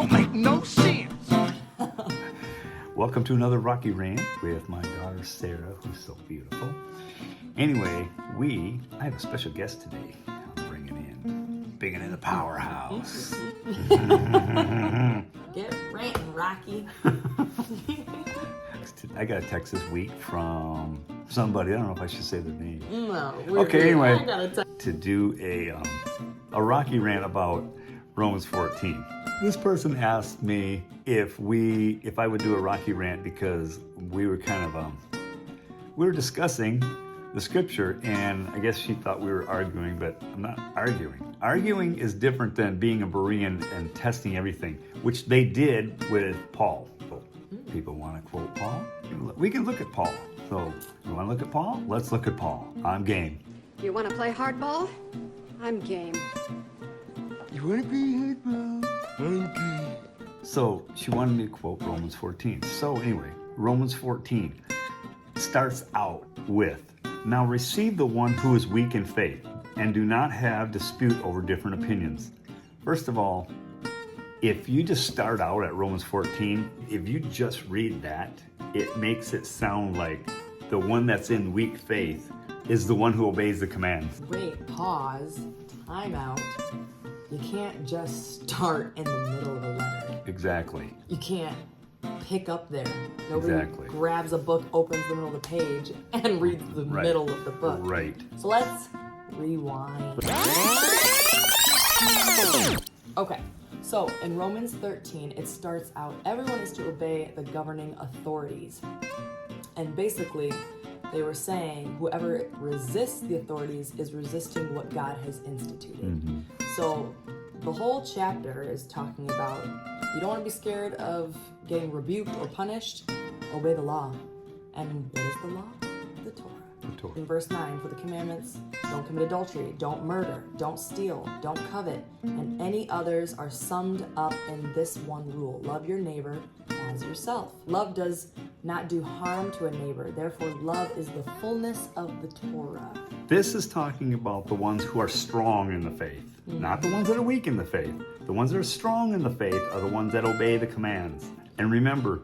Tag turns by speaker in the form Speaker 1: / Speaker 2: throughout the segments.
Speaker 1: don't make no sense.
Speaker 2: Welcome to another Rocky Rant with my daughter Sarah, who's so beautiful. Anyway, I have a special guest today. I'm bringing in the powerhouse.
Speaker 3: Get ranting, Rocky.
Speaker 2: I got a text this week from somebody. I don't know if I should say their name.
Speaker 3: No.
Speaker 2: Okay, anyway,
Speaker 3: I got a text.
Speaker 2: to do a Rocky rant about Romans 14. This person asked me if I would do a Rocky rant because we were we were discussing the scripture, and I guess she thought we were arguing, but I'm not arguing. Arguing is different than being a Berean and testing everything, which they did with Paul. People want to quote Paul. We can look at Paul. So, you want to look at Paul? Let's look at Paul. I'm game.
Speaker 4: You want to play hardball? I'm game.
Speaker 1: You wanna play hardball? I'm game.
Speaker 2: So she wanted me to quote Romans 14. So anyway, Romans 14 starts out with, now receive the one who is weak in faith, and do not have dispute over different opinions. First of all, if you just start out at Romans 14, if you just read that, it makes it sound like the one that's in weak faith is the one who obeys the commands.
Speaker 3: Wait, pause, time out. You can't just start in the middle of a letter.
Speaker 2: Exactly.
Speaker 3: You can't pick up there. Nobody
Speaker 2: Exactly.
Speaker 3: grabs a book, opens the middle of the page, and reads the
Speaker 2: Right.
Speaker 3: middle of the book.
Speaker 2: Right.
Speaker 3: So let's rewind. Okay, so in Romans 13, it starts out, everyone is to obey the governing authorities. And basically, they were saying whoever resists the authorities is resisting what God has instituted.
Speaker 2: Mm-hmm.
Speaker 3: So the whole chapter is talking about you don't want to be scared of getting rebuked or punished. Obey the law. And what is the law? The Torah.
Speaker 2: The Torah.
Speaker 3: In verse 9, for the commandments, don't commit adultery, don't murder, don't steal, don't covet, and any others are summed up in this one rule: love your neighbor as yourself. Love does not do harm to a neighbor. Therefore, love is the fullness of the Torah.
Speaker 2: This is talking about the ones who are strong in the faith, not the ones that are weak in the faith. The ones that are strong in the faith are the ones that obey the commands. And remember,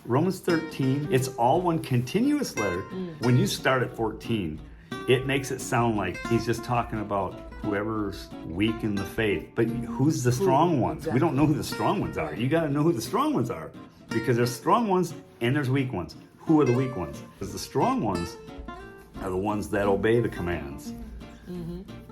Speaker 2: Romans 13, it's all one continuous letter. When you start at 14, it makes it sound like he's just talking about whoever's weak in the faith. But who's the strong ones?
Speaker 3: Exactly.
Speaker 2: We don't know who the strong ones are. You got to know who the strong ones are, because there's strong ones and there's weak ones. Who are the weak ones? Because the strong ones are the ones that obey the commands.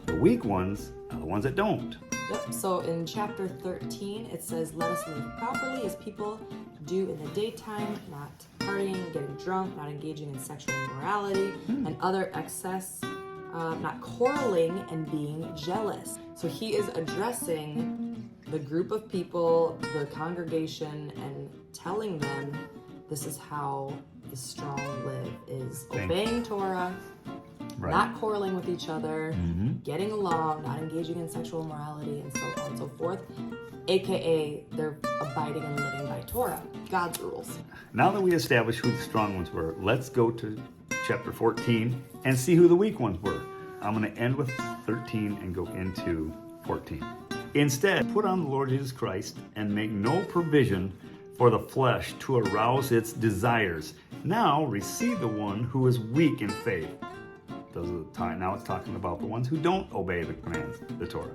Speaker 2: The weak ones are the ones that don't.
Speaker 3: Yep, so in chapter 13, it says, let us live properly as people do in the daytime, not partying, getting drunk, not engaging in sexual immorality and other excess, not quarreling and being jealous. So he is addressing the group of people, the congregation, and telling them this is how the strong live, is obeying Torah,
Speaker 2: Right.
Speaker 3: not quarreling with each other, getting along, not engaging in sexual immorality, and so on and so forth. AKA, they're abiding and living by Torah, God's rules.
Speaker 2: Now that we established who the strong ones were, let's go to chapter 14 and see who the weak ones were. I'm going to end with 13 and go into 14. Instead, put on the Lord Jesus Christ and make no provision for the flesh to arouse its desires. Now receive the one who is weak in faith. Now it's talking about the ones who don't obey the commands, the Torah,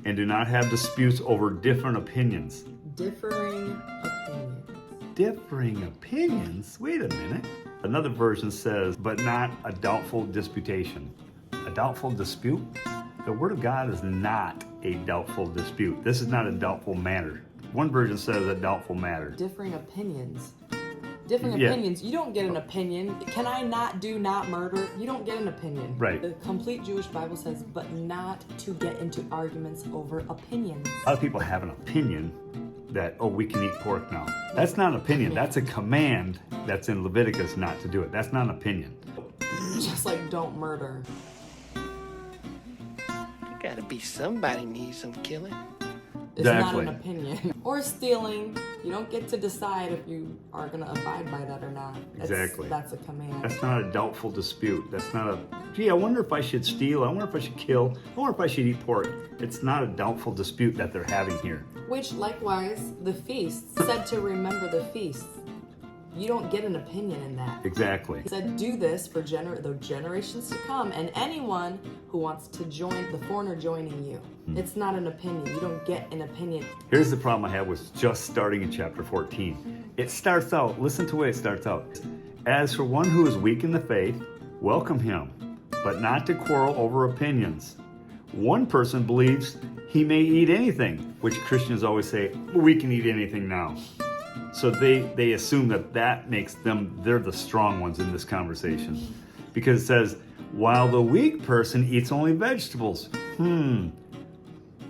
Speaker 2: and do not have disputes over different opinions.
Speaker 3: Differing opinions.
Speaker 2: Differing opinions? Wait a minute. Another version says, but not a doubtful disputation. A doubtful dispute? The Word of God is not a doubtful dispute. This is not a doubtful matter. One version says a doubtful matter.
Speaker 3: Differing opinions. Differing
Speaker 2: Yeah.
Speaker 3: opinions. You don't get an opinion. Can I not murder? You don't get an opinion.
Speaker 2: Right.
Speaker 3: The complete Jewish Bible says, but not to get into arguments over opinions.
Speaker 2: A lot of people have an opinion that, we can eat pork now. That's not an opinion. That's a command that's in Leviticus not to do it. That's not an opinion.
Speaker 3: Just like don't murder.
Speaker 5: Gotta be somebody needs some killing.
Speaker 3: It's
Speaker 2: Exactly.
Speaker 3: not an opinion. Or stealing. You don't get to decide if you are going to abide by that or not.
Speaker 2: Exactly.
Speaker 3: That's a command.
Speaker 2: That's not a doubtful dispute. That's not a, gee, I wonder if I should steal. I wonder if I should kill. I wonder if I should eat pork. It's not a doubtful dispute that they're having here.
Speaker 3: Which, likewise, the feasts said to remember the feasts. You don't get an opinion in that.
Speaker 2: Exactly.
Speaker 3: He said, do this for the generations to come, and anyone who wants to join, the foreigner joining you. It's not an opinion. You don't get an opinion.
Speaker 2: Here's the problem I have with just starting in chapter 14. It starts out, listen to the way it starts out. As for one who is weak in the faith, welcome him, but not to quarrel over opinions. One person believes he may eat anything, which Christians always say, well, we can eat anything now. So they assume that makes them, they're the strong ones in this conversation. Because it says, while the weak person eats only vegetables.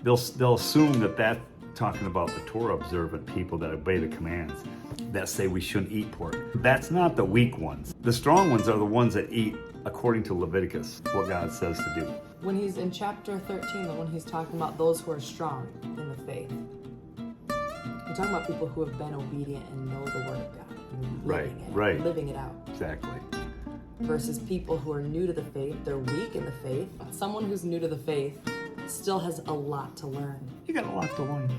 Speaker 2: They'll assume that that's talking about the Torah observant people that obey the commands, that say we shouldn't eat pork. That's not the weak ones. The strong ones are the ones that eat according to Leviticus, what God says to do.
Speaker 3: When he's in chapter 13, when he's talking about those who are strong in the faith, we're talking about people who have been obedient and know the word of God. And living it out.
Speaker 2: Exactly.
Speaker 3: Versus people who are new to the faith, they're weak in the faith. Someone who's new to the faith still has a lot to learn.
Speaker 2: You got a lot to learn.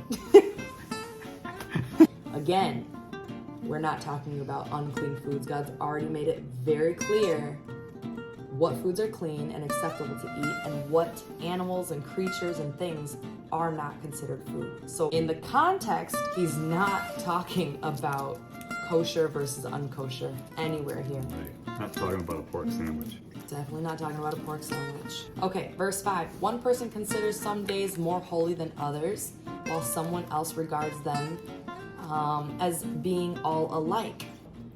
Speaker 3: Again, we're not talking about unclean foods. God's already made it very clear what foods are clean and acceptable to eat, and what animals and creatures and things are not considered food. So in the context, he's not talking about kosher versus unkosher anywhere here.
Speaker 2: Right. Not talking about a pork sandwich.
Speaker 3: Definitely not talking about a pork sandwich. Okay, verse 5. One person considers some days more holy than others, while someone else regards them as being all alike.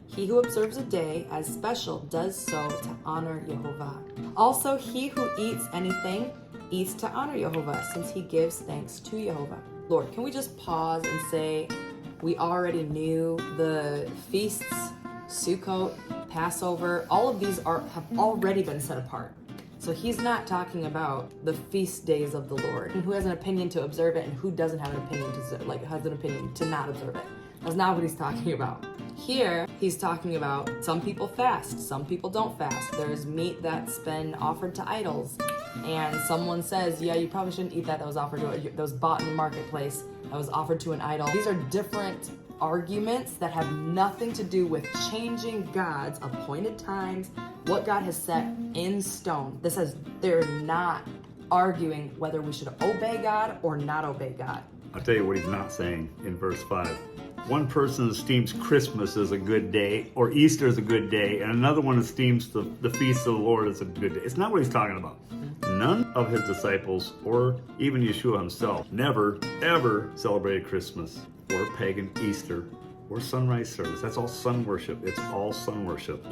Speaker 3: He who observes a day as special does so to honor Yehovah. Also, he who eats anything eats to honor Yehovah, since he gives thanks to Yehovah. Lord, can we just pause and say, we already knew the feasts, Sukkot, Passover, all of these have already been set apart. So he's not talking about the feast days of the Lord, and who has an opinion to observe it and who doesn't have an opinion has an opinion to not observe it. That's not what he's talking about. Here, he's talking about some people fast, some people don't fast. There's meat that's been offered to idols, and someone says, yeah, you probably shouldn't eat that was offered to that was bought in the marketplace, that was offered to an idol. These are different arguments that have nothing to do with changing God's appointed times, what God has set in stone. This says they're not arguing whether we should obey God or not obey God.
Speaker 2: I'll tell you what he's not saying in verse 5. One person esteems Christmas as a good day, or Easter as a good day, and another one esteems the feast of the Lord as a good day. It's not what he's talking about. None of his disciples, or even Yeshua himself, never, ever celebrated Christmas, or pagan Easter, or sunrise service. That's all sun worship. It's all sun worship.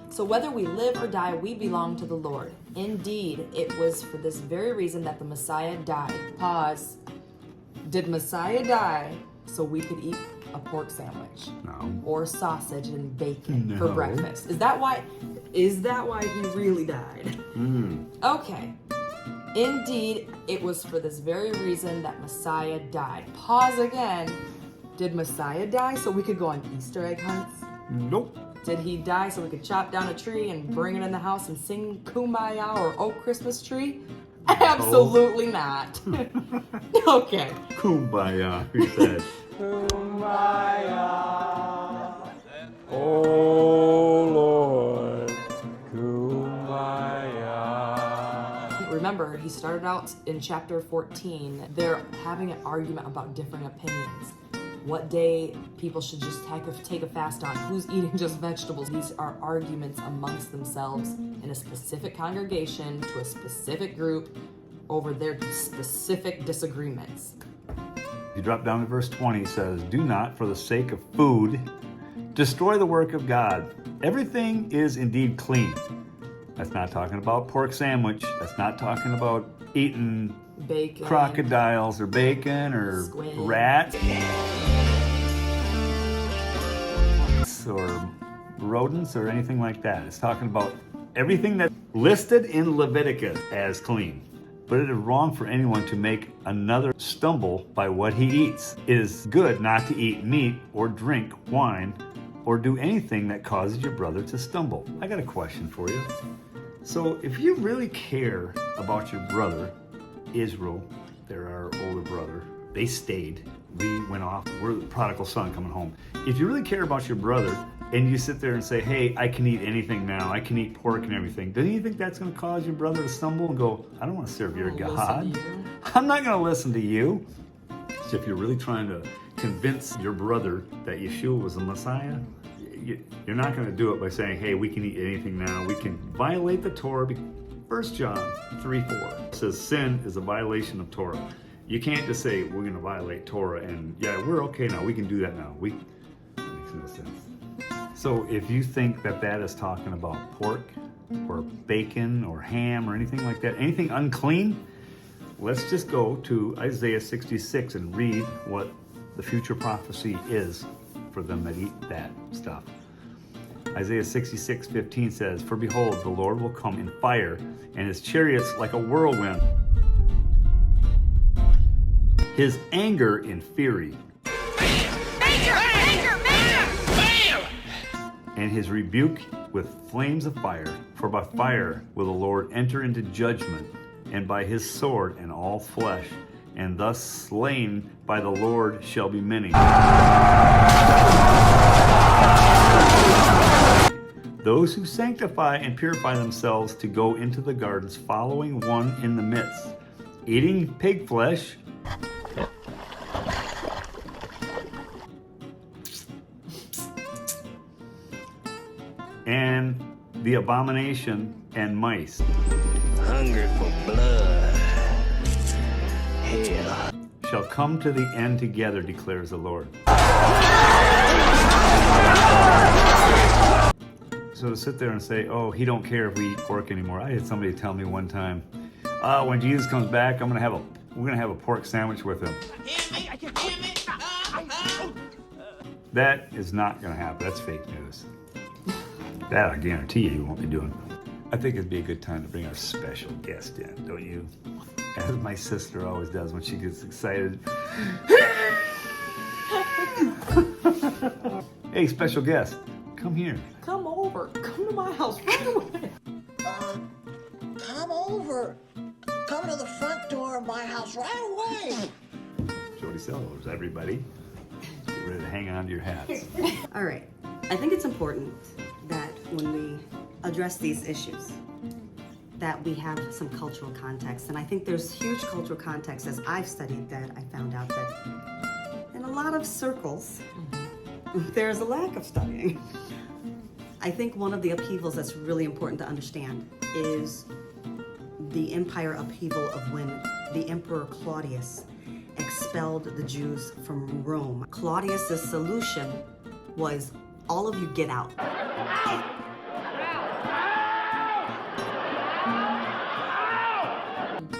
Speaker 3: So whether we live or die, we belong to the Lord. Indeed, it was for this very reason that the Messiah died. Pause. Did Messiah die so we could eat a pork sandwich?
Speaker 2: No.
Speaker 3: Or sausage and bacon for
Speaker 2: No.
Speaker 3: breakfast? Is that why he really died? Okay. Indeed, it was for this very reason that Messiah died. Pause again. Did Messiah die so we could go on Easter egg hunts?
Speaker 2: Nope.
Speaker 3: Did he die so we could chop down a tree and bring it in the house and sing Kumbaya or Oh Christmas Tree? Absolutely not. Okay.
Speaker 2: Kumbaya, he said.
Speaker 1: Oh Lord, Kumbaya.
Speaker 3: Remember, he started out in chapter 14. They're having an argument about differing opinions. What day people should just take a fast on, who's eating just vegetables. These are arguments amongst themselves in a specific congregation to a specific group over their specific disagreements.
Speaker 2: You drop down to verse 20, it says, do not, for the sake of food, destroy the work of God. Everything is indeed clean. That's not talking about pork sandwich. That's not talking about eating
Speaker 3: Bacon.
Speaker 2: crocodiles or bacon or
Speaker 3: Squid.
Speaker 2: rats or rodents or anything like that. It's talking about everything that's listed in Leviticus as clean. but it is wrong for anyone to make another stumble by what he eats. It is good not to eat meat or drink wine or do anything that causes your brother to stumble. I got a question for you. So if you really care about your brother, Israel, they're our older brother, they stayed. We went off. We're the prodigal son coming home. If you really care about your brother and you sit there and say, hey, I can eat anything now, I can eat pork and everything, don't you think that's going to cause your brother to stumble and go, I don't want to serve your God. I'm not going to listen to you. So if you're really trying to convince your brother that Yeshua was the Messiah, you're not going to do it by saying, hey, we can eat anything now. We can violate the Torah. 1 John 3:4 says sin is a violation of Torah. You can't just say we're going to violate Torah and yeah, we're okay now. We can do that now. That makes no sense. So if you think that is talking about pork or bacon or ham or anything like that, anything unclean, let's just go to Isaiah 66 and read what the future prophecy is for them that eat that stuff. Isaiah 66:15 says, for behold, the Lord will come in fire, and his chariots like a whirlwind. His anger in fury.
Speaker 5: Major!
Speaker 2: And his rebuke with flames of fire. For by fire will the Lord enter into judgment, and by his sword and all flesh, and thus slain by the Lord shall be many. Those who sanctify and purify themselves to go into the gardens, following one in the midst, eating pig flesh, and the abomination and mice.
Speaker 6: Hungry for blood. Hell.
Speaker 2: Shall come to the end together, declares the Lord. So to sit there and say, oh, he don't care if we eat pork anymore. I had somebody tell me one time, when Jesus comes back, we're gonna have a pork sandwich with him. That is not gonna happen. That's fake news. That I guarantee you won't be doing. I think it'd be a good time to bring our special guest in, don't you? As my sister always does when she gets excited. Hey, special guest, come here.
Speaker 3: Come over. Come to my house right away.
Speaker 7: Come over. Come to the front door of my house right away.
Speaker 2: Jody Sellers, everybody. Get ready to hang on to your hats.
Speaker 8: All right. I think it's important that when we address these issues, that we have some cultural context. And I think there's huge cultural context as I've studied that I found out that in a lot of circles, there's a lack of studying. I think one of the upheavals that's really important to understand is the empire upheaval of when the Emperor Claudius expelled the Jews from Rome. Claudius's solution was, all of you get out.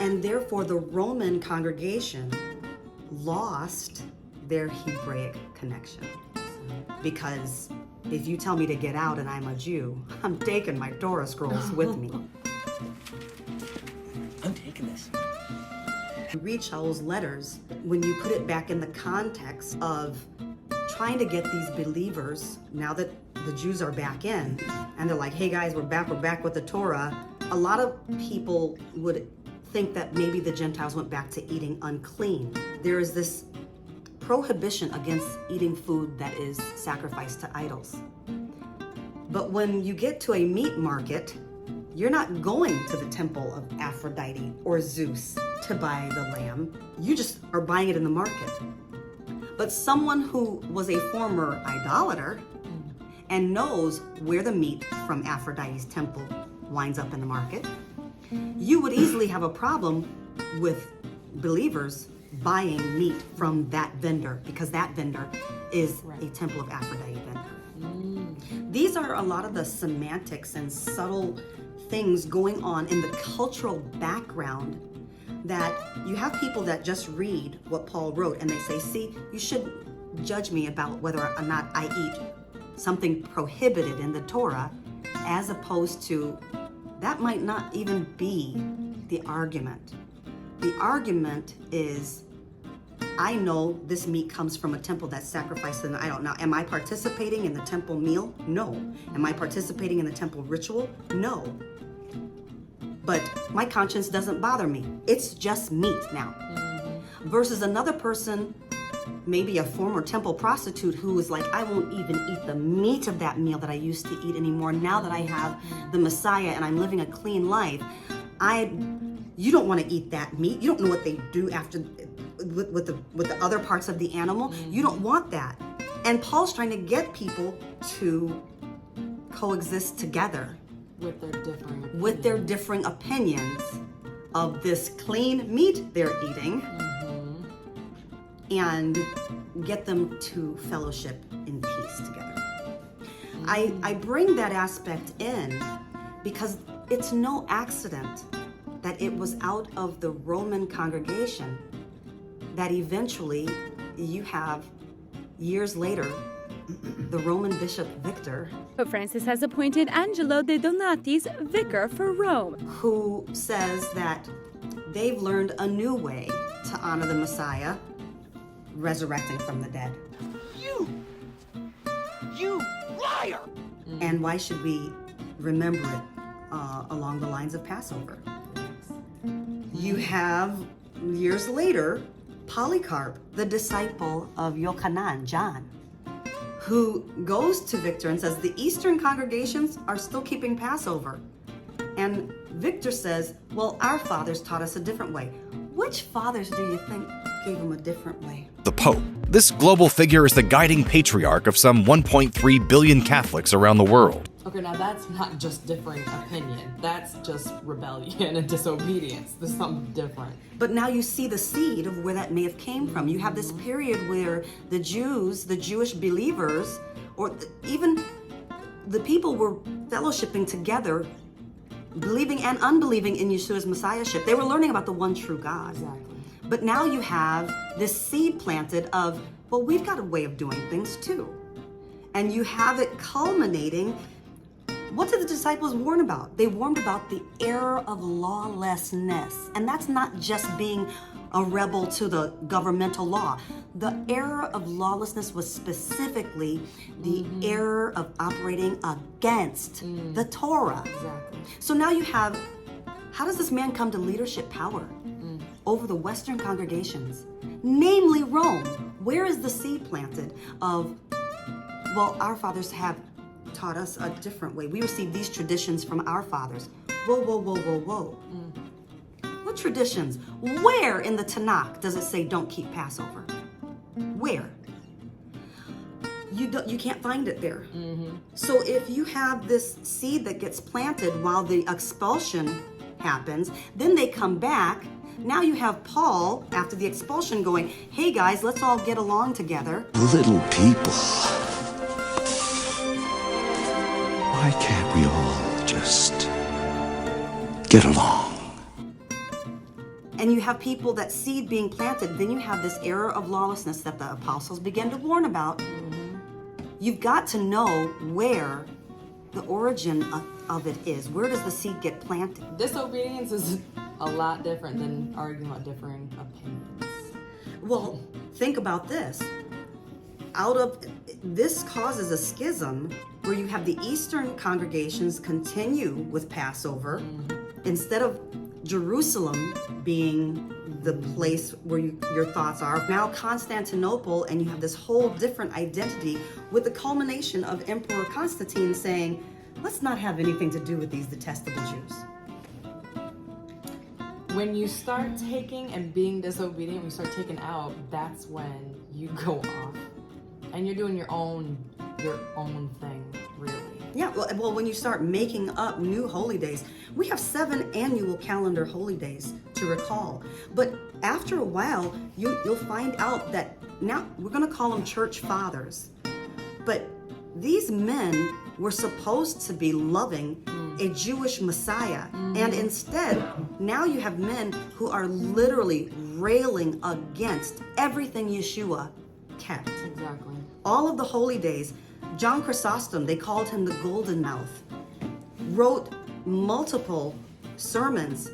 Speaker 8: And therefore the Roman congregation lost their Hebraic connection. Because if you tell me to get out and I'm a Jew, I'm taking my Torah scrolls with me.
Speaker 6: I'm taking this.
Speaker 8: You read Shaul's letters, when you put it back in the context of trying to get these believers, now that the Jews are back in, and they're like, hey guys, we're back with the Torah, a lot of people would think that maybe the Gentiles went back to eating unclean. There is this prohibition against eating food that is sacrificed to idols. But when you get to a meat market, you're not going to the temple of Aphrodite or Zeus to buy the lamb. You just are buying it in the market. But someone who was a former idolater and knows where the meat from Aphrodite's temple winds up in the market, you would easily have a problem with believers buying meat from that vendor, because that vendor is a temple of Aphrodite vendor. These are a lot of the semantics and subtle things going on in the cultural background, that you have people that just read what Paul wrote and they say, see, you should judge me about whether or not I eat something prohibited in the Torah, as opposed to that might not even be the argument. the argument is, I know this meat comes from a temple that's sacrificed an idol. Now, am I participating in the temple meal? No. Am I participating in the temple ritual? No. But my conscience doesn't bother me. It's just meat now. Versus another person, maybe a former temple prostitute, who is like, I won't even eat the meat of that meal that I used to eat anymore. Now that I have the Messiah and I'm living a clean life, you don't want to eat that meat. You don't know what they do after with the other parts of the animal. You don't want that. And Paul's trying to get people to coexist together
Speaker 3: with their differing
Speaker 8: opinions of this clean meat they're eating, and get them to fellowship in peace together. I bring that aspect in because it's no accident that it was out of the Roman congregation that eventually you have, years later, the Roman Bishop Victor,
Speaker 9: Pope Francis has appointed Angelo de Donatis vicar for Rome,
Speaker 8: who says that they've learned a new way to honor the Messiah, resurrecting from the dead.
Speaker 5: You liar!
Speaker 8: And why should we remember it along the lines of Passover? You have, years later, Polycarp, the disciple of Yochanan, John, who goes to Victor and says, the Eastern congregations are still keeping Passover. And Victor says, well, our fathers taught us a different way. Which fathers do you think gave them a different way?
Speaker 10: The Pope. This global figure is the guiding patriarch of some 1.3 billion Catholics around the world.
Speaker 3: Okay, now that's not just differing opinion. That's just rebellion and disobedience. There's something different.
Speaker 8: But now you see the seed of where that may have came from. You have this period where the Jews, the Jewish believers, or even the people were fellowshipping together, believing and unbelieving in Yeshua's messiahship. They were learning about the one true God.
Speaker 3: Exactly.
Speaker 8: But now you have this seed planted of, well, we've got a way of doing things too. And you have it culminating. What did the disciples warn about? They warned about the error of lawlessness. And that's not just being a rebel to the governmental law. The error of lawlessness was specifically the error of operating against the Torah.
Speaker 3: Exactly.
Speaker 8: So now you have, how does this man come to leadership power over the Western congregations, namely Rome? Where is the seed planted of, well, our fathers have taught us a different way. We received these traditions from our fathers. Whoa, whoa, whoa, whoa, whoa. What traditions? Where in the Tanakh does it say don't keep Passover? Where? You can't find it there. So if you have this seed that gets planted while the expulsion happens, then they come back. Now you have Paul, after the expulsion, going, hey guys, let's all get along together.
Speaker 1: Little people. Why can't we all just get along?
Speaker 8: And you have people, that seed being planted, then you have this error of lawlessness that the apostles began to warn about. You've got to know where the origin of it is. Where does the seed get planted?
Speaker 3: Disobedience is a lot different than arguing about differing opinions.
Speaker 8: Well, think about this. Out of this causes a schism where you have the Eastern congregations continue with Passover instead of Jerusalem being the place where your thoughts are. Now Constantinople, and you have this whole different identity with the culmination of Emperor Constantine saying, let's not have anything to do with these detestable Jews.
Speaker 3: When you start taking and being disobedient, when you start taking out, that's when you go off. And you're doing your own thing, really.
Speaker 8: Yeah, well, when you start making up new holy days, we have 7 annual calendar holy days to recall. But after a while, you'll find out that now we're going to call them church fathers. But these men were supposed to be loving a Jewish Messiah. And instead, now you have men who are literally railing against everything Yeshua kept.
Speaker 3: Exactly.
Speaker 8: All of the holy days. John Chrysostom, they called him the Golden Mouth, wrote multiple sermons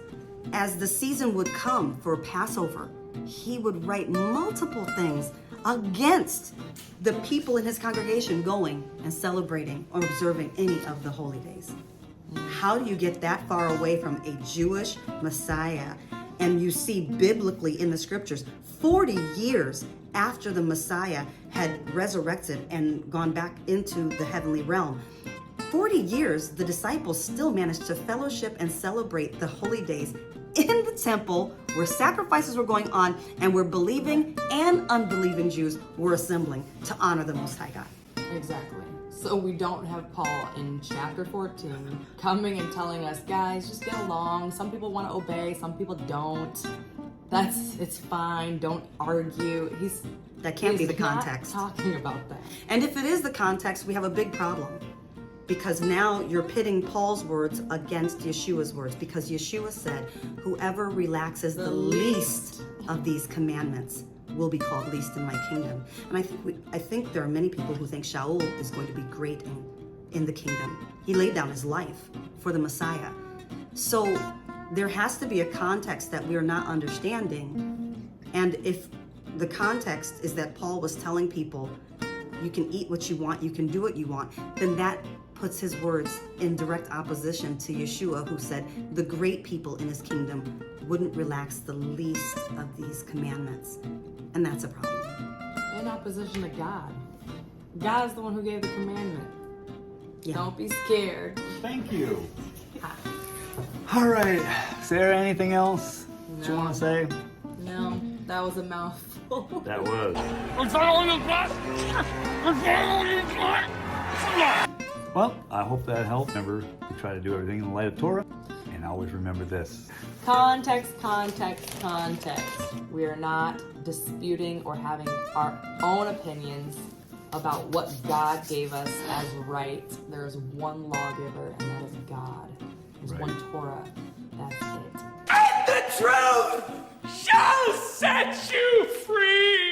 Speaker 8: as the season would come for Passover, he would write multiple things against the people in his congregation going and celebrating or observing any of the holy days. How do you get that far away from a Jewish Messiah? And you see biblically in the scriptures, 40 years after the Messiah had resurrected and gone back into the heavenly realm, 40 years, the disciples still managed to fellowship and celebrate the holy days in the temple where sacrifices were going on and where believing and unbelieving Jews were assembling to honor the Most High God.
Speaker 3: Exactly. So we don't have Paul in chapter 14 coming and telling us, guys, just get along. Some people want to obey, some people don't. It's fine. Don't argue.
Speaker 8: That can't be the
Speaker 3: not
Speaker 8: context.
Speaker 3: Talking about that.
Speaker 8: And if it is the context, we have a big problem. Because now you're pitting Paul's words against Yeshua's words. Because Yeshua said, whoever relaxes the least of these commandments will be called least in my kingdom. And I think there are many people who think Shaul is going to be great in the kingdom. He laid down his life for the Messiah. So there has to be a context that we're not understanding. And if the context is that Paul was telling people, you can eat what you want, you can do what you want, then that puts his words in direct opposition to Yeshua, who said the great people in his kingdom wouldn't relax the least of these commandments. And that's a problem.
Speaker 3: In opposition to God. God is the one who gave the commandment.
Speaker 8: Yeah.
Speaker 3: Don't be scared.
Speaker 2: Thank you. All right, Sarah, anything else that you want to say?
Speaker 3: No, that was a mouthful.
Speaker 2: That was. Well, I hope that helped. Remember, we try to do everything in the light of Torah. And always remember this.
Speaker 3: Context, context, context. We are not disputing or having our own opinions about what God gave us as right. There is one lawgiver, and that is God. There's one Torah. That's it.
Speaker 5: And the truth shall set you free!